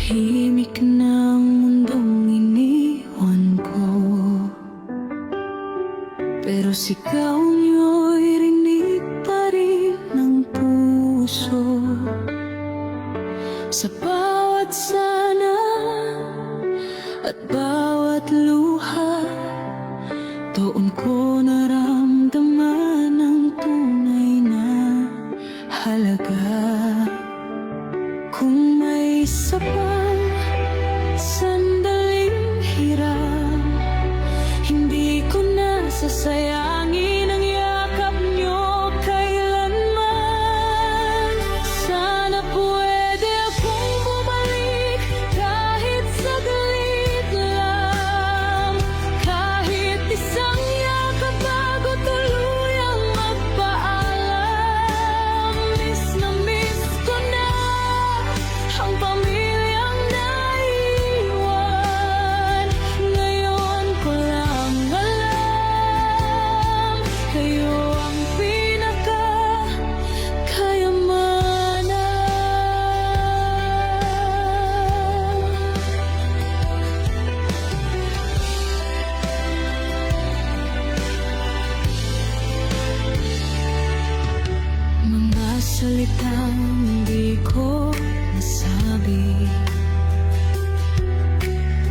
Tahimik na ang mundong iniwan ko, pero sigaw niyo'y rinig pa rin ng puso. Sa bawat sana at bawat luha, doon ko naramdaman ang tunay na halaga. Kung may isa pang sandaling hirap, hindi ko na sasayangin ang yakap niyo kailanman. Sana pwede akong bumalik kahit saglit lang, kahit isang yakap bago tuluyang magpaalam. Miss na miss ko na ang pamilyang naiwan. Ngayon ko lang alam, kayo ang pinakakayamanan. Mga salitang hindi ko nasabi,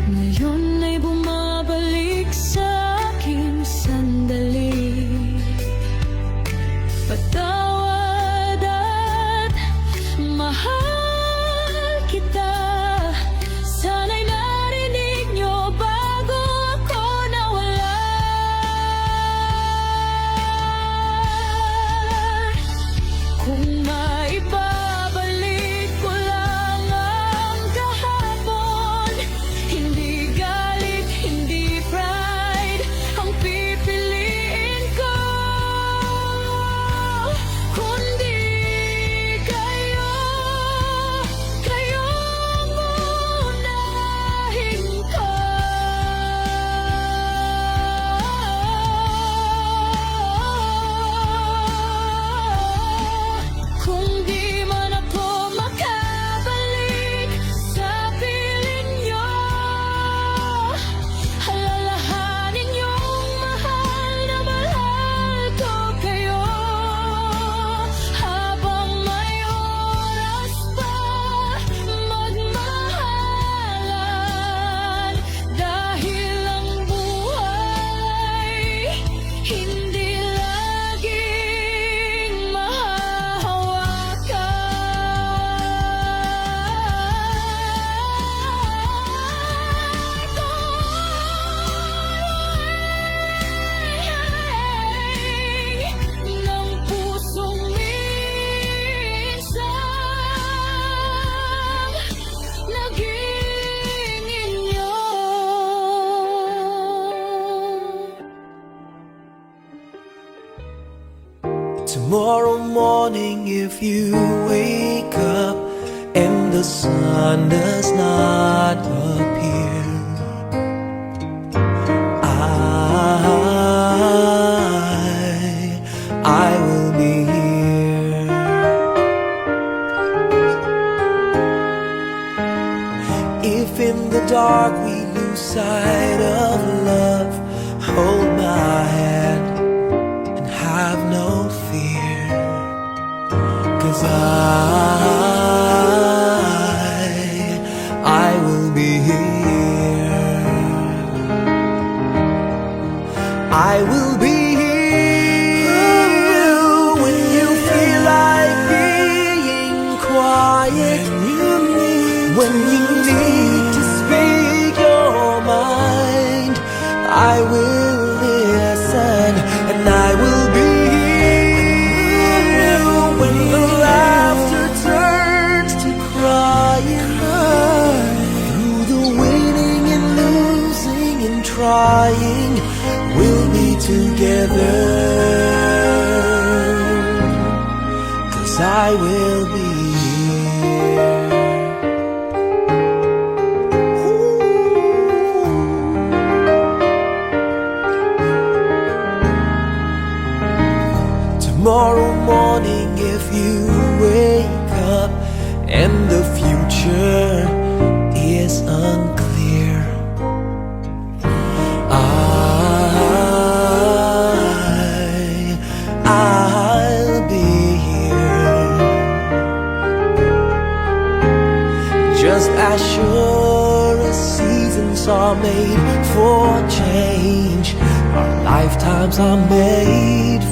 ngayon ay bumabalik sa aking sandali. Patawad at mahal kita, sana'y narinig niyo bago ako nawala. Kung maibabalik ko lang ang kahapon, hindi galit, hindi pride ang pipiliin ko, kundi kayo ang unahin ko. Kung di man ako makabalik sa piling niyo, alalahanin niyong mahal na mahal ko kayo. Habang may oras pa magmahalan, dahil ang buhay hindi laging mahahawakan. Ng pusong minsan naging inyo. Tomorrow morning, if you wake up and the sun does not appear, I will be here. If in the dark we lose sight of love, hold my hand and have no fear, 'cause I will be here. I will be here when you feel like being quiet, when you need to speak your mind. I will listen, and I will be here when the laughter turns to crying. Through the winning and losing and trying, we'll be together, 'cause I will be here. Tomorrow morning, if you wake up and the future Just as sure as seasons are made for change, our lifetimes are made